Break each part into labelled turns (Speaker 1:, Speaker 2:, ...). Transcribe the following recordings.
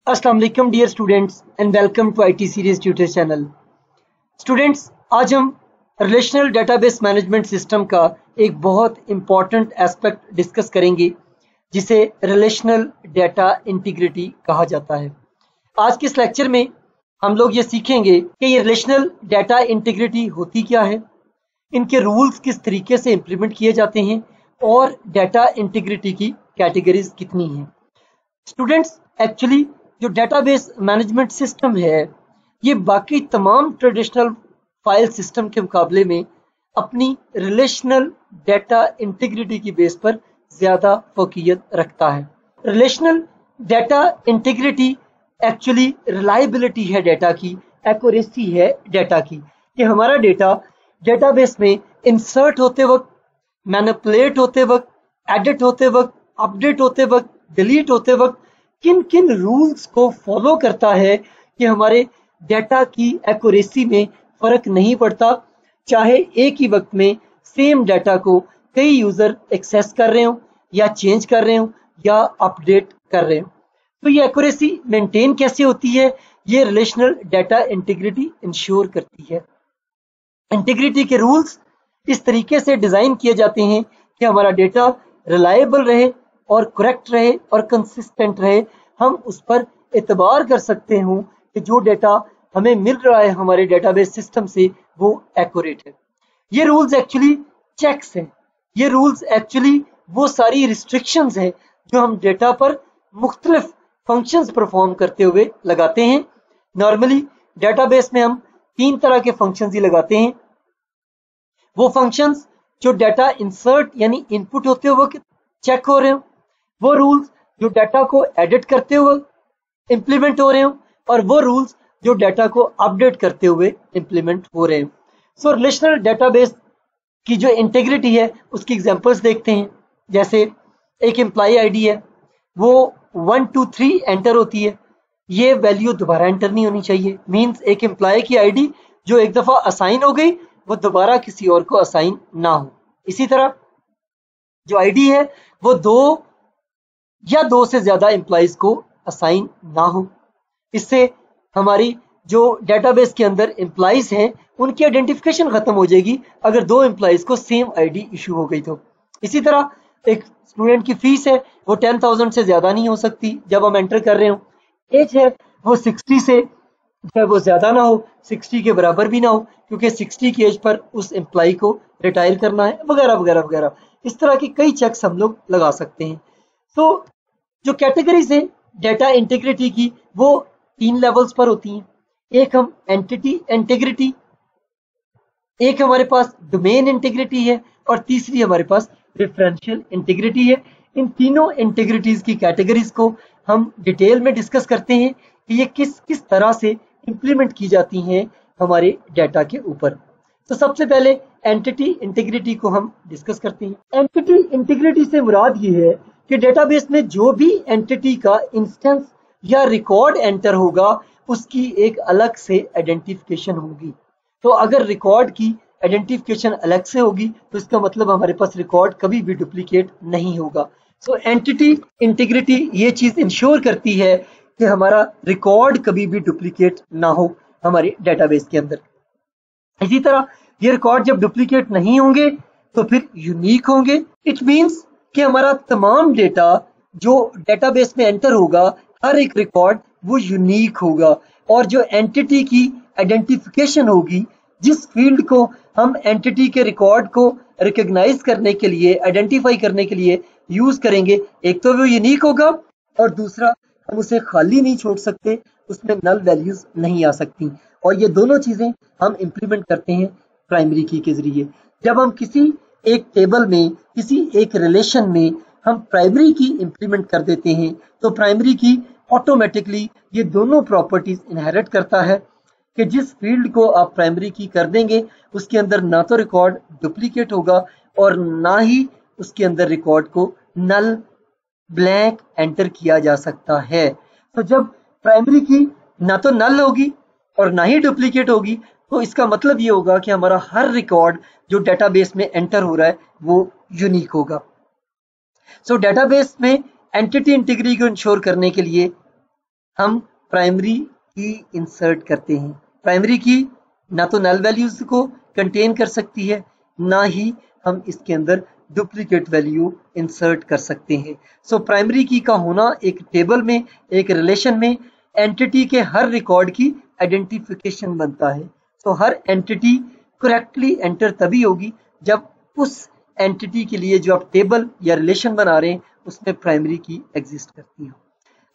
Speaker 1: अस्सलाम वालेकुम dear students and welcome to IT series tutor channel. Students, आज हम रिलेशनल डेटाबेस मैनेजमेंट सिस्टम का एक बहुत इंपॉर्टेंट एस्पेक्ट डिस्कस करेंगे जिसे रिलेशनल डेटा इंटीग्रिटी कहा जाता है। आज के इस लेक्चर में हम लोग ये सीखेंगे कि ये रिलेशनल डेटा इंटीग्रिटी होती क्या है, इनके रूल्स किस तरीके से इंप्लीमेंट किए जाते हैं और डेटा इंटीग्रिटी की कैटेगरीज कितनी हैं। स्टूडेंट्स, एक्चुअली जो डेटाबेस मैनेजमेंट सिस्टम है ये बाकी तमाम ट्रेडिशनल फाइल सिस्टम के मुकाबले में अपनी रिलेशनल डेटा इंटीग्रिटी की बेस पर ज्यादा फोकियत रखता है। Relational data integrity actually reliability है डेटा की, एक्यूरेसी है डेटा की, कि हमारा डेटा डेटाबेस में इंसर्ट होते वक्त, मैनिपुलेट होते वक्त, एडिट होते वक्त, अपडेट होते वक्त, डिलीट होते वक्त किन किन रूल्स को फॉलो करता है कि हमारे डेटा की एक्यूरेसी में फर्क नहीं पड़ता, चाहे एक ही वक्त में सेम डेटा को कई यूजर एक्सेस कर रहे हो या चेंज कर रहे हो या अपडेट कर रहे हो। तो ये एक्यूरेसी मेंटेन कैसे होती है, ये रिलेशनल डेटा इंटीग्रिटी इंश्योर करती है। इंटीग्रिटी के रूल्स इस तरीके से डिजाइन किए जाते हैं कि हमारा डेटा रिलायबल रहे और करेक्ट रहे और कंसिस्टेंट रहे। हम उस पर एतबार कर सकते हो कि जो डेटा हमें मिल रहा है हमारे डेटाबेस सिस्टम से वो एक्यूरेट है। ये रूल्स एक्चुअली चेक्स हैं, ये रूल्स एक्चुअली वो सारी रिस्ट्रिक्शंस हैं जो हम डेटा पर मुख्तलिफ फंक्शंस परफॉर्म करते हुए लगाते हैं। नॉर्मली डेटाबेस में हम 3 तरह के फंक्शंस ही लगाते हैं। वो फंक्शंस जो डेटा इंसर्ट यानी इनपुट होते हुए चेक हो रहे हो, वो रूल्स जो डाटा को एडिट करते हुए इंप्लीमेंट हो रहे हो, और वो रूल्स जो डाटा को अपडेट करते हुए इंप्लीमेंट हो रहे हो। सो रिलेशनल डेटाबेस की जो इंटीग्रिटी है उसकी एग्जांपल्स देखते हैं। जैसे एक एम्प्लॉय आईडी है, वो 1 2 3 एंटर होती है, ये वैल्यू दोबारा एंटर नहीं होनी चाहिए। मींस एक एम्प्लॉय की आईडी जो एक दफा असाइन हो गई वो दोबारा किसी और को असाइन ना हो। इसी तरह जो आईडी है वो 2 या 2 से ज्यादा एम्प्लॉइज को असाइन ना हो। इससे हमारी जो डेटाबेस के अंदर एम्प्लॉइज हैं उनकी आइडेंटिफिकेशन खत्म हो जाएगी अगर 2 एम्प्लॉइज को सेम आईडी इशू हो गई तो। इसी तरह एक स्टूडेंट की फीस है वो 10,000 से ज्यादा नहीं हो सकती जब हम एंटर कर रहे हो। एज है वो 60 से वो ज्यादा ना हो, 60 के बराबर भी ना हो, क्योंकि 60 की एज पर उस एम्प्लॉय को रिटायर करना है, वगैरह वगैरह वगैरह। इस तरह की कई चेक्स हम लोग लगा सकते हैं। तो जो कैटेगरीज है डेटा इंटीग्रिटी की वो 3 लेवल्स पर होती हैं। एक हम एंटिटी इंटीग्रिटी, एक हमारे पास डोमेन इंटीग्रिटी है और तीसरी हमारे पास रेफरेंशियल इंटीग्रिटी है। इन तीनों इंटीग्रिटीज की कैटेगरीज को हम डिटेल में डिस्कस करते हैं कि ये किस किस तरह से इंप्लीमेंट की जाती हैं हमारे डाटा के ऊपर। तो सबसे पहले एंटिटी इंटीग्रिटी को हम डिस्कस करते हैं। एंटिटी इंटीग्रिटी से मुराद ये है कि डेटाबेस में जो भी एंटिटी का इंस्टेंस या रिकॉर्ड एंटर होगा उसकी एक अलग से आइडेंटिफिकेशन होगी। तो अगर रिकॉर्ड की आइडेंटिफिकेशन अलग से होगी तो इसका मतलब हमारे पास रिकॉर्ड कभी भी डुप्लीकेट नहीं होगा। सो एंटिटी इंटीग्रिटी ये चीज इंश्योर करती है कि हमारा रिकॉर्ड कभी भी डुप्लीकेट ना हो हमारे डेटाबेस के अंदर। इसी तरह ये रिकॉर्ड जब डुप्लीकेट नहीं होंगे तो फिर यूनिक होंगे। इट मींस कि हमारा तमाम डेटा जो डेटाबेस में एंटर होगा, हर एक रिकॉर्ड वो यूनिक होगा, और जो एंटिटी की आइडेंटिफिकेशन होगी, जिस फील्ड को हम एंटिटी के रिकॉर्ड को रिकॉग्नाइज करने के लिए, आइडेंटिफाई करने के लिए यूज करेंगे, एक तो वो यूनिक होगा और दूसरा हम उसे खाली नहीं छोड़ सकते, उसमें नल वैल्यूज नहीं आ सकती। और ये दोनों चीजें हम इंप्लीमेंट करते हैं प्राइमरी की के जरिए। जब हम किसी एक टेबल में, किसी एक रिलेशन में हम प्राइमरी की इंप्लीमेंट कर देते हैं तो प्राइमरी की ऑटोमेटिकली ये दोनों प्रॉपर्टीज इनहेरिट करता है कि जिस फील्ड को आप प्राइमरी की कर देंगे उसके अंदर ना तो रिकॉर्ड डुप्लीकेट होगा और ना ही उसके अंदर रिकॉर्ड को नल ब्लैंक एंटर किया जा सकता है। तो जब प्राइमरी की ना तो नल होगी और ना ही डुप्लीकेट होगी तो इसका मतलब ये होगा कि हमारा हर रिकॉर्ड जो डेटाबेस में एंटर हो रहा है वो यूनिक होगा। सो डेटाबेस में एंटिटी इंटीग्रिटी को इंश्योर करने के लिए हम प्राइमरी की इंसर्ट करते हैं। प्राइमरी की ना तो नल वैल्यूज को कंटेन कर सकती है, ना ही हम इसके अंदर डुप्लीकेट वैल्यू इंसर्ट कर सकते हैं। सो प्राइमरी की का होना एक टेबल में, एक रिलेशन में एंटिटी के हर रिकॉर्ड की आइडेंटिफिकेशन बनता है। सो हर एंटिटी करेक्टली एंटर तभी होगी जब उस एंटिटी के लिए जो आप टेबल या रिलेशन बना रहे हैं उसमें प्राइमरी की एग्जिस्ट करती हो।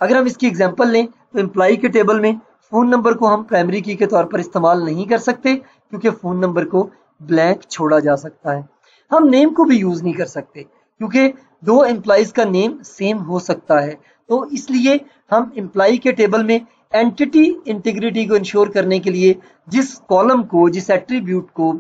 Speaker 1: अगर हम इसकी एग्जांपल लें तो एम्प्लॉय के टेबल में फोन नंबर को हम प्राइमरी की के तौर पर इस्तेमाल नहीं कर सकते, क्योंकि फोन नंबर को ब्लैंक छोड़ा जा सकता है। हम नेम को भी यूज नहीं कर सकते क्योंकि दो एम्प्लॉयज का नेम सेम हो सकता है। तो इसलिए हम एम्प्लॉय के टेबल में एंटिटी इंटीग्रिटी को इंश्योर करने के लिए जिस कॉलम को, जिस एट्रीब्यूट को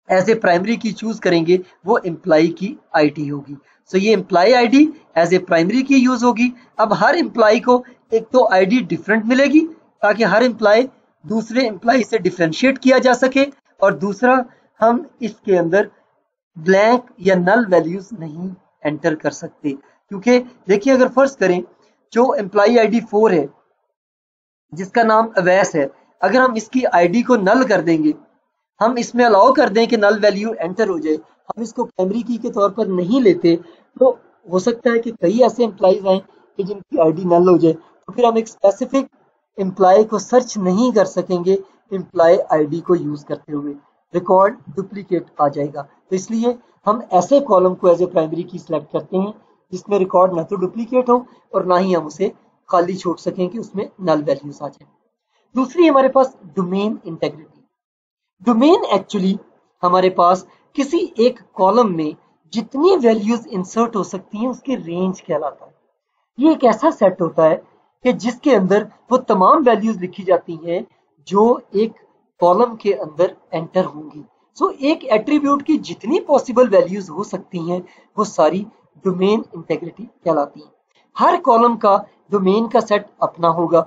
Speaker 1: as a primary key choose करेंगे वो एम्प्लॉय की आईडी होगी। सो ये employee ID as a primary key use होगी। अब हर एम्प्लॉय को एक तो आईडी डिफरेंट मिलेगी ताकि हर एम्प्लॉय दूसरे एम्प्लॉय से डिफरेंशिएट किया जा सके, और दूसरा हम इसके अंदर ब्लैंक या नल वैल्यूज नहीं एंटर कर सकते। क्योंकि देखिए, अगर फर्ज करें जो एम्प्लॉय आईडी 4 है जिसका नाम अवैस है, अगर हम इसकी आईडी को नल कर देंगे, हम इसमें अलाउ कर दें कि नल वैल्यू एंटर हो जाए, हम इसको प्राइमरी की के तौर पर नहीं लेते, तो हो सकता है कि कई ऐसे एम्प्लॉइज आए कि जिनकी आईडी नल हो जाए, तो फिर हम एक स्पेसिफिक एम्प्लॉय को सर्च नहीं कर सकेंगे एम्प्लॉय आईडी को यूज करते हुए, रिकॉर्ड डुप्लीकेट आ जाएगा। तो इसलिए हम ऐसे कॉलम को एज ए प्राइमरी की सिलेक्ट करते हैं जिसमें रिकॉर्ड ना तो डुप्लीकेट हो और ना ही हम उसे खाली छोड़ सकें कि उसमें नल वैल्यूज आ जाए। दूसरी हमारे पास डोमेन इंटेग्रिटी। डोमेन एक्चुअली हमारे पास किसी एक कॉलम में जितनी वैल्यूज इंसर्ट हो सकती हैं उसकी रेंज कहलाता है। ये एक ऐसा सेट होता है कि जिसके अंदर वो तमाम वैल्यूज लिखी जाती हैं जो एक कॉलम के अंदर एंटर होंगी। सो एक एट्रीब्यूट की जितनी पॉसिबल वैल्यूज हो सकती हैं वो सारी डोमेन इंटेग्रिटी कहलाती हैं। हर कॉलम का डोमेन का सेट अपना होगा,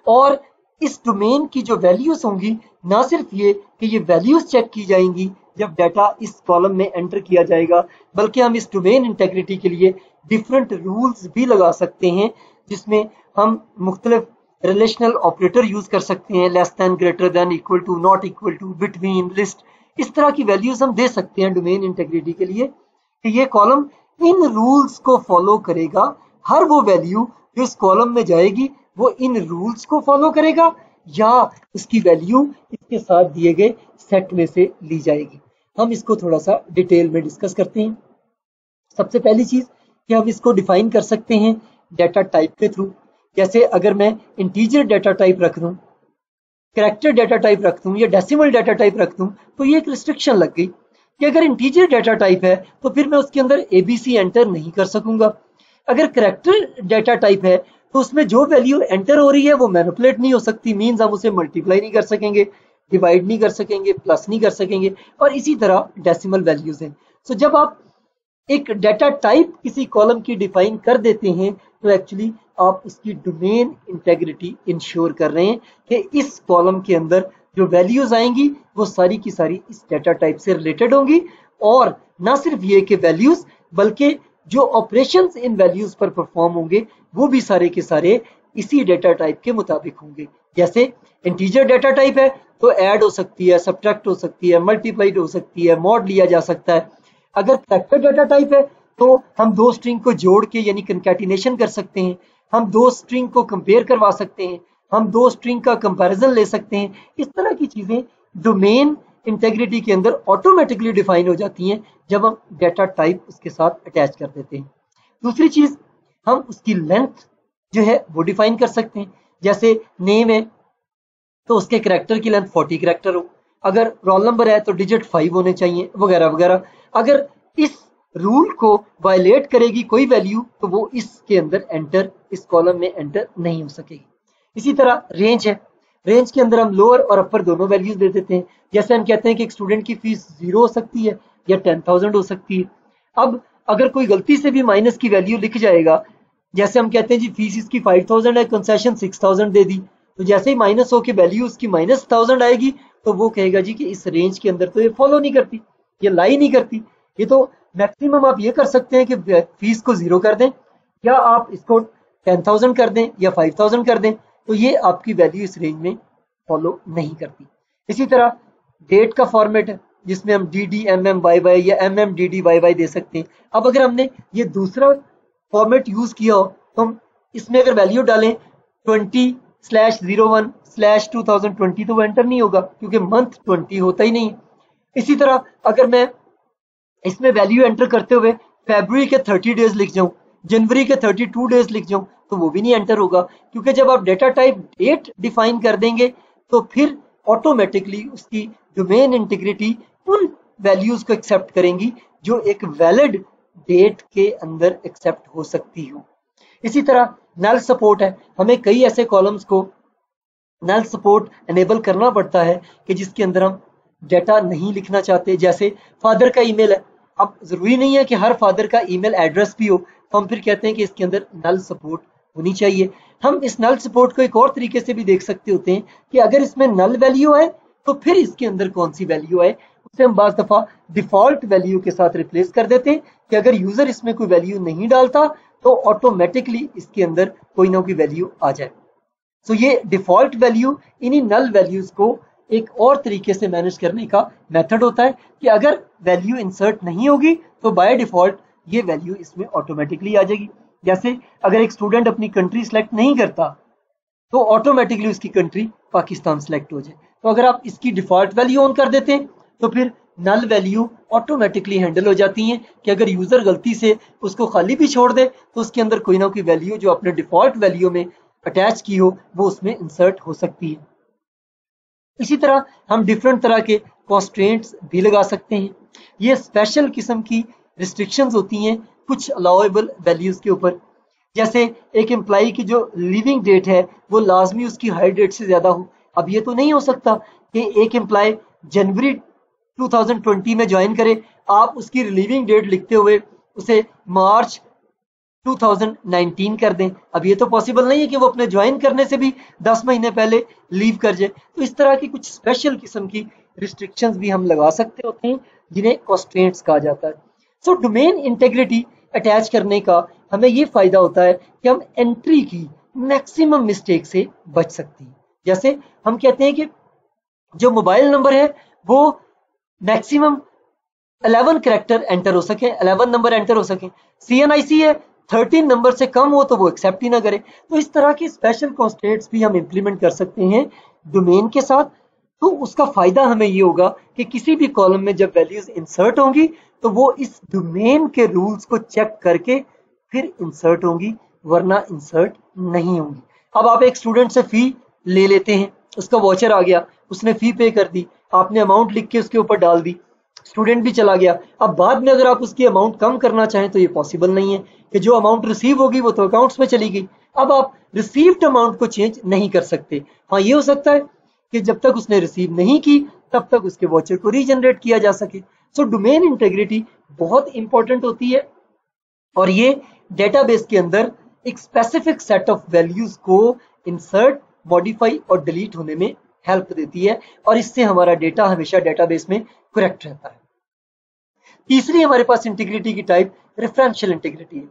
Speaker 1: और इस डोमेन की जो वैल्यूज होंगी, ना सिर्फ ये कि ये वैल्यूज चेक की जाएंगी जब डाटा इस कॉलम में एंटर किया जाएगा, बल्कि हम इस डोमेन इंटेग्रिटी के लिए डिफरेंट रूल्स भी लगा सकते हैं, जिसमें हम मुख्तलिफ रिलेशनल ऑपरेटर यूज कर सकते हैं, less than, greater than, equal to, not equal to, between, list, इस तरह की वैल्यूज हम दे सकते हैं डोमेन इंटेग्रिटी के लिए कि ये कॉलम इन रूल्स को फॉलो करेगा। हर वो वैल्यू जो इस कॉलम में जाएगी वो इन रूल्स को फॉलो करेगा या उसकी वैल्यू इसके साथ दिए गए सेट में से ली जाएगी। हम इसको थोड़ा सा डिटेल में डिस्कस करते हैं। सबसे पहली चीज कि हम इसको डिफाइन कर सकते हैं डाटा टाइप के थ्रू। जैसे अगर मैं इंटीजर डाटा टाइप रख दूं, कैरेक्टर डाटा टाइप रख दूं या डेसिमल डाटा टाइप रख दूं, तो ये एक रिस्ट्रिक्शन लग गई कि अगर इंटीजर डाटा टाइप है तो फिर मैं उसके अंदर एबीसी एंटर नहीं कर सकूंगा। अगर कैरेक्टर डाटा टाइप है तो उसमें जो वैल्यू एंटर हो रही है वो मैनिपुलेट नहीं हो सकती, मींस हम उसे मल्टीप्लाई नहीं कर सकेंगे, डिवाइड नहीं कर सकेंगे, प्लस नहीं कर सकेंगे, और इसी तरह डेसिमल वैल्यूज हैं। सो जब आप एक डाटा टाइप किसी कॉलम की डिफाइन कर देते हैं तो एक्चुअली आप उसकी डोमेन इंटेग्रिटी इंश्योर कर रहे हैं कि इस कॉलम के अंदर जो वैल्यूज आएंगी वो सारी की सारी इस डाटा टाइप से रिलेटेड होंगी, और ना सिर्फ ये कि वैल्यूज बल्कि जो ऑपरेशंस इन वैल्यूज पर परफॉर्म होंगे वो भी सारे के सारे इसी डाटा टाइप के मुताबिक होंगे। जैसे इंटीजर डाटा टाइप है तो ऐड हो सकती है, सब्ट्रैक्ट हो सकती है, मल्टीप्लाइड हो सकती है, मॉड लिया जा सकता है। अगर कैरेक्टर डाटा टाइप है तो हम दो स्ट्रिंग को जोड़ के यानी कंकैटिनेशन कर सकते हैं, हम दो स्ट्रिंग को कंपेयर करवा सकते हैं, हम दो स्ट्रिंग का कंपैरिजन ले सकते हैं। इस तरह की चीजें डोमेन इंटेग्रिटी के अंदर ऑटोमेटिकली डिफाइन हो जाती हैं जब हम डाटा टाइप उसके साथ अटैच कर देते हैं। दूसरी चीज, हम उसकी लेंथ जो है वो डिफाइन कर सकते हैं। जैसे नेम है तो उसके कैरेक्टर की लेंथ 40 कैरेक्टर हो, अगर रोल नंबर है तो डिजिट 5 होने चाहिए, वगैरह वगैरह। अगर इस रूल को वायलेट करेगी कोई वैल्यू तो वो इसके अंदर एंटर, इस कॉलम में एंटर नहीं हो सकेगी। इसी तरह रेंज है, रेंज के अंदर हम लोअर और अपर दोनों वैल्यूज दे देते हैं। जैसे हम कहते हैं कि एक स्टूडेंट की फीस 0 हो सकती है या 10,000 हो सकती है। अब अगर कोई गलती से भी माइनस की वैल्यू लिख जाएगा, जैसे हम कहते हैं जी फीस इसकी 5,000 है, कंसेशन 6,000 दे दी, तो जैसे ही माइनस हो के वैल्यू उसकी -1,000 आएगी तो वो कहेगा जी कि इस रेंज के अंदर तो ये फॉलो नहीं करती, ये लाई नहीं करती। ये तो मैक्सिमम आप ये कर सकते हैं कि फीस को 0 कर दें, या आप इसको 10,000 कर दें या 5,000 कर दें, तो ये आपकी वैल्यू इस रेंज में फॉलो नहीं करती। इसी तरह डेट का फॉर्मेट है जिसमें हम DDMMYY या MMDDYY दे सकते हैं। अब अगर हमने ये दूसरा फॉर्मेट यूज किया हो तो हम इसमें अगर वैल्यू डालें 20/01/2020 तो वो एंटर नहीं होगा क्योंकि मंथ 20 होता ही नहीं। इसी तरह अगर मैं इसमें वैल्यू एंटर करते हुए फरवरी के 30 डेज लिख जाऊं, जनवरी के 32 डेज लिख जाऊं, तो वो भी नहीं एंटर होगा क्योंकि जब आप डेटा टाइप डेट डिफाइन कर देंगे तो फिर ऑटोमेटिकली उसकी डोमेन इंटीग्रिटी उन वैल्यूज को एक्सेप्ट करेंगी जो एक वैलिड डेट के अंदर एक्सेप्ट हो सकती हो। इसी तरह नल सपोर्ट है, हमें कई ऐसे कॉलम्स को नल सपोर्ट एनेबल करना पड़ता है कि जिसके अंदर हम डेटा नहीं लिखना चाहते, जैसे फादर का ईमेल है। अब जरूरी नहीं है कि हर फादर का ईमेल एड्रेस भी हो, तो हम फिर कहते हैं कि इसके अंदर नल सपोर्ट होनी चाहिए। हम इस नल सपोर्ट को एक और तरीके से भी देख सकते होते हैं कि अगर इसमें नल वैल्यू है तो फिर इसके अंदर कौन सी वैल्यू है, उसे हम बाज दफा डिफॉल्ट वैल्यू के साथ रिप्लेस कर देते हैं कि अगर यूजर इसमें कोई वैल्यू नहीं डालता तो ऑटोमेटिकली इसके अंदर कोई ना कोई वैल्यू आ जाए। सो ये डिफॉल्ट वैल्यू इन्हीं नल वैल्यूज को एक और तरीके से मैनेज करने का मेथड होता है कि अगर वैल्यू इंसर्ट नहीं होगी तो बाय डिफॉल्ट ये वैल्यू इसमें ऑटोमेटिकली आ जाएगी। जैसे अगर एक स्टूडेंट अपनी कंट्री सेलेक्ट नहीं करता तो ऑटोमेटिकली उसकी कंट्री पाकिस्तान सेलेक्ट हो जाए। तो अगर आप इसकी डिफॉल्ट वैल्यू ऑन कर देते हैं तो फिर नल वैल्यू ऑटोमेटिकली हैंडल हो जाती हैं कि अगर यूजर गलती से उसको खाली भी छोड़ दे तो उसके अंदर कोई ना कोई वैल्यू जो अपने डिफॉल्ट वैल्यू में अटैच की हो वो उसमें इंसर्ट हो सकती है। इसी तरह हम डिफरेंट तरह के कॉन्स्ट्रेंट्स भी लगा सकते हैं। ये स्पेशल किस्म की रिस्ट्रिक्शंस होती हैं कुछ अलाउएबल वैल्यूज के ऊपर, जैसे एक एम्प्लॉय की जो लिविंग डेट है वो लाजमी उसकी हायर डेट से ज्यादा हो। अब ये तो नहीं हो सकता कि एक एम्प्लॉय जनवरी 2020 में ज्वाइन करे, आप उसकी लिविंग डेट लिखते हुए उसे मार्च 2019 कर दें। अब ये तो पॉसिबल नहीं है कि वो अपने ज्वाइन करने से भी 10 महीने पहले लीव कर जाए। तो इस तरह की कुछ स्पेशल किस्म की रिस्ट्रिक्शंस भी हम लगा सकते होते हैं जिन्हें कॉन्स्ट्रेंट्स कहा जाता है। सो डोमेन इंटेग्रिटी अटैच करने का हमें ये फायदा होता है कि हम एंट्री की मैक्सिमम मिस्टेक से बच सकती है। जैसे हम कहते हैं कि जो मोबाइल नंबर है वो मैक्सिमम 11 कैरेक्टर एंटर हो सके, 11 नंबर एंटर हो सके। CNIC है 13 नंबर से कम हो तो वो एक्सेप्ट ही ना करे। तो इस तरह के स्पेशल कॉन्स्ट्रेंट्स भी हम इंप्लीमेंट कर सकते हैं डोमेन के साथ। तो उसका फायदा हमें ये होगा कि किसी भी कॉलम में जब वैल्यूज इंसर्ट होंगी तो वो इस डोमेन के रूल्स को चेक करके फिर इंसर्ट होंगी, वरना इंसर्ट नहीं होंगी। अब आप एक स्टूडेंट से फी ले लेते हैं, उसका वॉचर आ गया, उसने फी पे कर दी, आपने अमाउंट लिख के उसके ऊपर डाल दी, स्टूडेंट भी चला गया। अब बाद में अगर आप उसकी अमाउंट कम करना चाहें तो ये पॉसिबल नहीं है कि जो अमाउंट रिसीव होगी वो तो अकाउंट्स में चली गई। अब आप रिसीव्ड अमाउंट को चेंज नहीं कर सकते। हाँ, ये हो सकता है कि जब तक उसने रिसीव नहीं की तब तक उसके वॉचर को रीजनरेट किया जा सके। सो डोमेन इंटेग्रिटी बहुत इंपॉर्टेंट होती है और ये डेटाबेस के अंदर एक स्पेसिफिक सेट ऑफ वैल्यूज को इंसर्ट, मॉडिफाई और डिलीट होने में हेल्प देती है और इससे हमारा डेटा हमेशा डेटाबेस में करेक्ट रहता है। तीसरी हमारे पास इंटीग्रिटी की टाइप रेफरेंशियल इंटीग्रिटी है।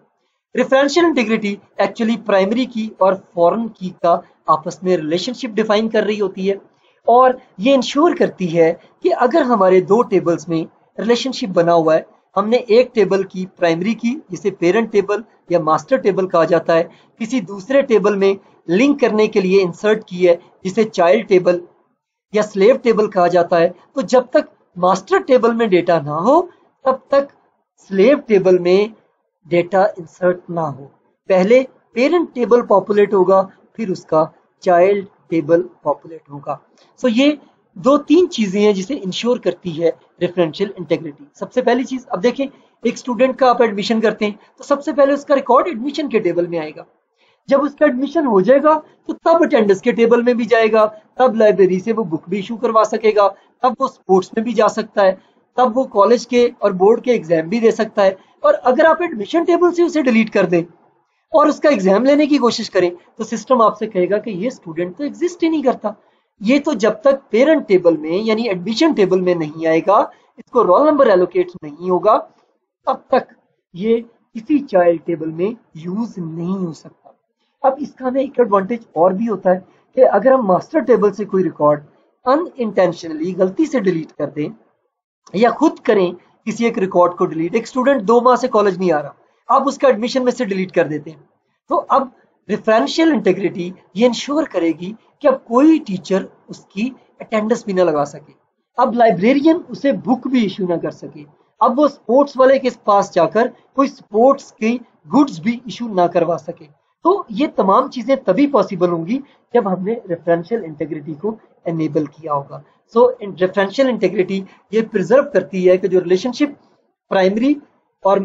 Speaker 1: रेफरेंशियल इंटीग्रिटी एक्चुअली प्राइमरी की और फॉरेन की का आपस में रिलेशनशिप डिफाइन कर रही होती है और ये इंश्योर करती है कि अगर हमारे दो टेबल्स में रिलेशनशिप बना हुआ है, हमने एक टेबल की प्राइमरी की जिसे पेरेंट टेबल या मास्टर टेबल कहा जाता है, किसी दूसरे टेबल में लिंक करने के लिए इंसर्ट की है जिसे चाइल्ड टेबल या स्लेव टेबल कहा जाता है, तो जब तक मास्टर टेबल में डेटा ना हो तब तक स्लेव टेबल में डेटा इंसर्ट ना हो। पहले पेरेंट टेबल पॉपुलेट होगा, फिर उसका चाइल्ड टेबल पॉपुलेट होगा। सो ये दो तीन चीजें हैं जिसे इंश्योर करती है रेफरेंशियल इंटीग्रिटी। सबसे पहली चीज, अब देखें एक स्टूडेंट का आप एडमिशन करते हैं तो सबसे पहले उसका रिकॉर्ड एडमिशन के टेबल में आएगा। जब उसका एडमिशन हो जाएगा तो तब अटेंडेंस के टेबल में भी जाएगा, तब लाइब्रेरी से वो बुक भी इशू करवा सकेगा, तब वो स्पोर्ट्स में भी जा सकता है, तब वो कॉलेज के और बोर्ड के एग्जाम भी दे सकता है। और अगर आप एडमिशन टेबल से उसे डिलीट कर दें और उसका एग्जाम लेने की कोशिश करें तो सिस्टम आपसे कहेगा कि ये स्टूडेंट तो एग्जिस्ट ही नहीं करता। ये तो जब तक पेरेंट टेबल में यानी एडमिशन टेबल में नहीं आएगा, इसको रोल नंबर एलोकेट नहीं होगा, तब तक ये किसी चाइल्ड टेबल में यूज नहीं हो सकता। अब इसका हमें एक एडवांटेज और भी होता है कि अगर हम मास्टर टेबल से कोई रिकॉर्ड अनइंटेंशनली गलती से डिलीट कर दें या खुद करें किसी एक रिकॉर्ड को डिलीट, एक स्टूडेंट 2 माह से कॉलेज नहीं आ रहा, आप उसका एडमिशन में से डिलीट कर देते हैं, तो अब रेफरेंशियल इंटेग्रिटी ये इंश्योर करेगी कि अब कोई टीचर उसकी अटेंडेंस भी ना लगा सके, अब लाइब्रेरियन उसे बुक भी इश्यू ना कर सके, अब वो स्पोर्ट्स वाले के पास जाकर कोई स्पोर्ट्स की गुड्स भी इश्यू ना करवा सके। तो ये तमाम चीजें तभी पॉसिबल होंगी जब हमने रेफरेंशियल इंटेग्रिटी को एनेबल किया होगा। सो रेफरेंशियल इंटेग्रिटी ये प्रिजर्व करती है कि जो रिलेशनशिप प्राइमरी और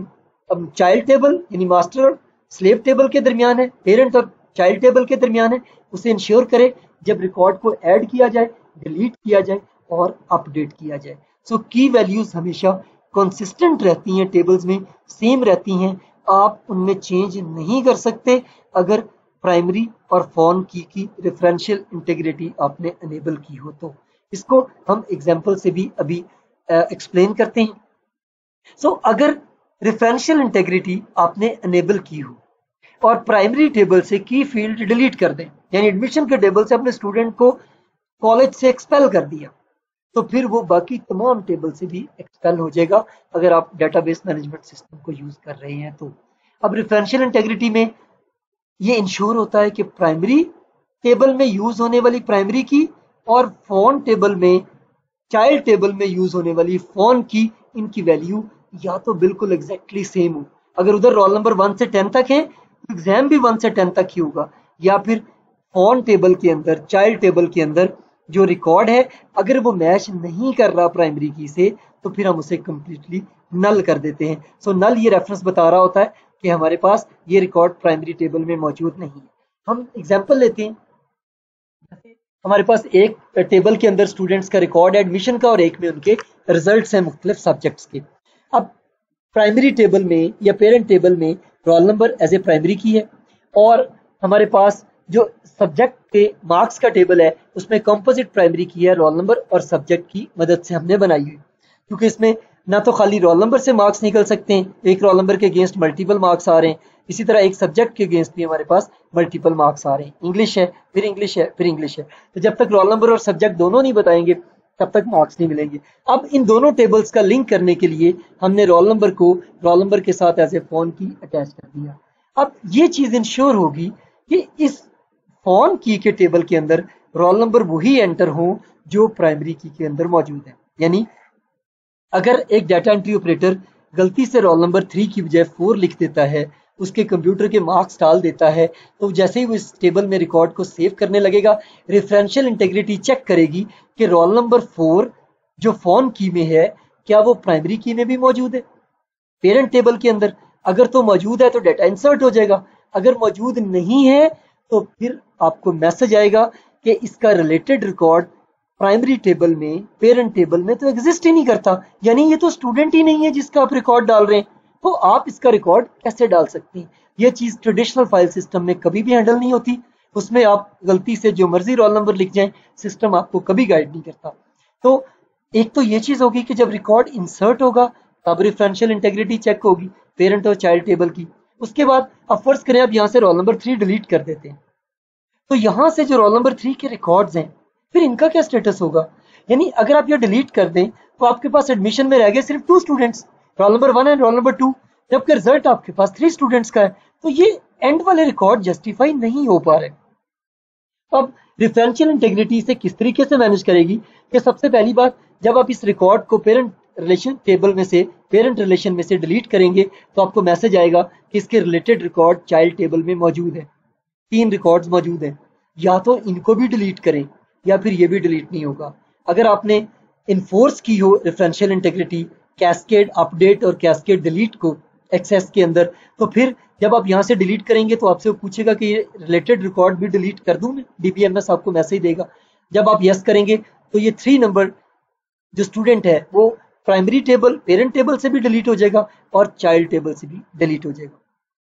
Speaker 1: चाइल्ड टेबल यानी मास्टर और स्लेव टेबल के दरमियान है, पेरेंट और चाइल्ड टेबल के दरमियान है, उसे इंश्योर करे जब रिकॉर्ड को ऐड किया जाए, डिलीट किया जाए और अपडेट किया जाए। सो की वैल्यूज हमेशा कंसिस्टेंट रहती हैं, टेबल्स में सेम रहती हैं, आप उनमें चेंज नहीं कर सकते अगर प्राइमरी और फॉर्म की रेफरेंशियल इंटेग्रिटी आपने अनेबल की हो तो। इसको हम एग्जांपल से भी अभी एक्सप्लेन करते हैं। सो अगर रेफरेंशियल इंटेग्रिटी आपने अनेबल की हो और प्राइमरी टेबल से की फील्ड डिलीट कर दें, यानी एडमिशन के टेबल से अपने स्टूडेंट को कॉलेज से एक्सपेल कर दिया, तो फिर वो बाकी तमाम टेबल से भी एक्सपेल हो जाएगा अगर आप डेटाबेस मैनेजमेंट सिस्टम को यूज कर रहे हैं तो। अब रेफरेंशियल इंटेग्रिटी में ये इंश्योर होता है कि प्राइमरी टेबल में यूज होने वाली प्राइमरी की और फॉर्म टेबल में, चाइल्ड टेबल में यूज होने वाली फॉर्म की, इनकी वैल्यू या तो बिल्कुल एग्जैक्टली सेम हो, अगर उधर रोल नंबर 1 से 10 तक है तो एग्जाम भी 1 से 10 तक ही होगा, या फिर फॉर्म टेबल के अंदर, चाइल्ड टेबल के अंदर जो रिकॉर्ड है अगर वो मैच नहीं कर रहा प्राइमरी की से तो फिर हम उसे कंप्लीटली नल कर देते हैं। सो नल ये रेफरेंस बता रहा होता है कि हमारे पास ये रिकॉर्ड प्राइमरी टेबल में मौजूद नहीं है। हम एग्जांपल लेते हैं, हमारे पास एक टेबल के अंदर स्टूडेंट्स का रिकॉर्ड है एडमिशन का और एक में उनके रिजल्ट्स हैं मुख्तलिफ सब्जेक्ट्स के। अब प्राइमरी टेबल में या पेरेंट टेबल में roll number as a primary key है और हमारे पास जो सब्जेक्ट के मार्क्स का टेबल है उसमें कंपोजिट प्राइमरी की है, रोल नंबर और सब्जेक्ट की मदद से हमने बनाई हुई, क्योंकि इसमें ना तो खाली रोल नंबर से मार्क्स निकल सकते हैं, एक रोल नंबर के अगेंस्ट मल्टीपल मार्क्स आ रहे हैं, इसी तरह एक सब्जेक्ट के अगेंस्ट भी हमारे पास मल्टीपल मार्क्स आ रहे हैं, इंग्लिश है फिर इंग्लिश है फिर इंग्लिश है, तो जब तक रोल नंबर और सब्जेक्ट दोनों नहीं बताएंगे तब तक मार्क्स नहीं मिलेंगे। अब इन दोनों टेबल्स का लिंक करने के लिए हमने रोल नंबर को रोल नंबर के साथ एज ए फॉर्म की अटैच कर दिया। अब ये चीज इंश्योर होगी कि इस फॉर्म की के टेबल के अंदर रोल नंबर वही एंटर हो जो प्राइमरी की के अंदर मौजूद है, यानी अगर एक डाटा एंट्री ऑपरेटर गलती से रोल नंबर 3 की बजाय 4 लिख देता है, उसके कंप्यूटर के मार्क्स डाल देता है, तो जैसे ही वो इस टेबल में रिकॉर्ड को सेव करने लगेगा, रेफरेंशियल इंटेग्रिटी चेक करेगी कि रोल नंबर 4 जो फॉर्म की में है क्या वो प्राइमरी की में भी मौजूद है पेरेंट टेबल के अंदर, अगर तो मौजूद है तो डाटा इंसर्ट हो जाएगा, अगर मौजूद नहीं है तो फिर आपको मैसेज आएगा कि इसका रिलेटेड रिकॉर्ड प्राइमरी टेबल में, पेरेंट टेबल में तो एग्जिस्ट ही नहीं करता, यानी ये तो स्टूडेंट ही नहीं है जिसका आप रिकॉर्ड डाल रहे हैं, तो आप इसका रिकॉर्ड कैसे डाल सकते हैं। यह चीज ट्रेडिशनल फाइल सिस्टम में कभी भी हैंडल नहीं होती, उसमें आप गलती से जो मर्जी रोल नंबर लिख जाएं, सिस्टम आपको कभी गाइड नहीं करता। तो एक तो ये चीज होगी कि जब रिकॉर्ड इंसर्ट होगा तब रेफरेंशियल इंटेग्रिटी चेक होगी पेरेंट और चाइल्ड टेबल की। उसके बाद अब फर्ज करें आप यहाँ से रोल नंबर 3 डिलीट कर देते हैं, तो यहाँ से जो रोल नंबर 3 के रिकॉर्ड्स हैं फिर इनका क्या स्टेटस होगा, यानी अगर आप ये डिलीट कर दें तो आपके पास एडमिशन में रह गए सिर्फ 2 students, roll number 1 and roll number 2, जबकि रिजल्ट आपके पास 3 स्टूडेंट्स का है, तो ये एंड वाले रिकॉर्ड जस्टिफाई नहीं हो पा रहे। अब रेफरेंशियल इंटेग्रिटी से किस तरीके से मैनेज करेगी कि सबसे पहली बात, जब आप इस रिकॉर्ड को पेरेंट रिलेशन टेबल में से, पेरेंट रिलेशन में से डिलीट करेंगे तो आपको मैसेज आएगा कि इसके रिलेटेड रिकॉर्ड चाइल्ड टेबल में मौजूद है, 3 रिकॉर्ड्स मौजूद हैं, या तो इनको भी डिलीट करें या फिर ये भी डिलीट नहीं होगा। अगर आपने इन्फोर्स की हो रेफरेंशियल इंटेग्रिटी, कैस्केड अपडेट और कैस्केड डिलीट को एक्सेस के अंदर, तो फिर जब आप यहाँ से डिलीट करेंगे तो आपसे वो पूछेगा कि ये रिलेटेड रिकॉर्ड भी डिलीट कर दूं मैं, डीबीएमएस आपको मैसेज देगा। जब आप यस करेंगे तो ये 3 नंबर जो स्टूडेंट है वो प्राइमरी टेबल, पेरेंट टेबल से भी डिलीट हो जाएगा और चाइल्ड टेबल से भी डिलीट हो जाएगा।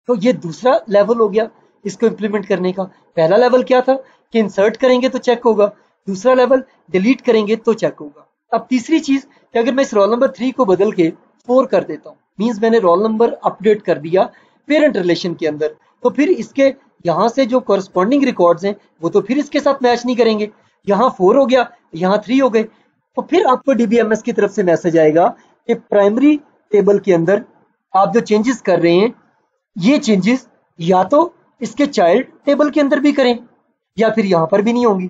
Speaker 1: तो ये दूसरा लेवल हो गया इसको इंप्लीमेंट करने का। पहला लेवल क्या था कि इंसर्ट करेंगे तो चेक होगा, दूसरा लेवल डिलीट करेंगे तो चेक होगा। अब तीसरी चीज कि अगर मैं इस रोल नंबर 3 को बदल के 4 कर देता हूँ, मींस मैंने रोल नंबर अपडेट कर दिया पेरेंट रिलेशन के अंदर, तो फिर इसके यहाँ से जो कॉरस्पॉन्डिंग रिकॉर्ड्स हैं वो तो फिर इसके साथ मैच नहीं करेंगे। यहाँ 4 हो गया, यहाँ 3 हो गए, तो फिर आपको डीबीएमएस की तरफ से मैसेज आएगा कि प्राइमरी टेबल के अंदर आप जो चेंजेस कर रहे हैं ये चेंजेस या तो इसके चाइल्ड टेबल के अंदर भी करें या फिर यहाँ पर भी नहीं होंगी।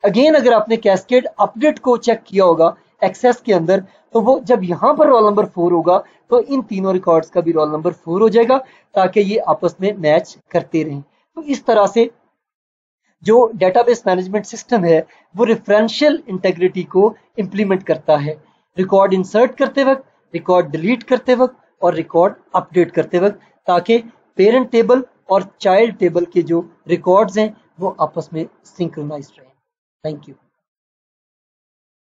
Speaker 1: अगेन अगर आपने कैस्केड अपडेट को चेक किया होगा एक्सेस के अंदर, तो वो जब यहाँ पर रोल नंबर 4 होगा तो इन तीनों रिकॉर्ड्स का भी रोल नंबर 4 हो जाएगा, ताकि ये आपस में मैच करते रहें। तो इस तरह से जो डेटाबेस मैनेजमेंट सिस्टम है वो रेफरेंशियल इंटेग्रिटी को इंप्लीमेंट करता है, रिकॉर्ड इंसर्ट करते वक्त, रिकॉर्ड डिलीट करते वक्त और रिकॉर्ड अपडेट करते वक्त, ताकि पेरेंट टेबल और चाइल्ड टेबल के जो रिकॉर्ड्स हैं वो आपस में सिंक्रोनाइज्ड रहें। Thank you.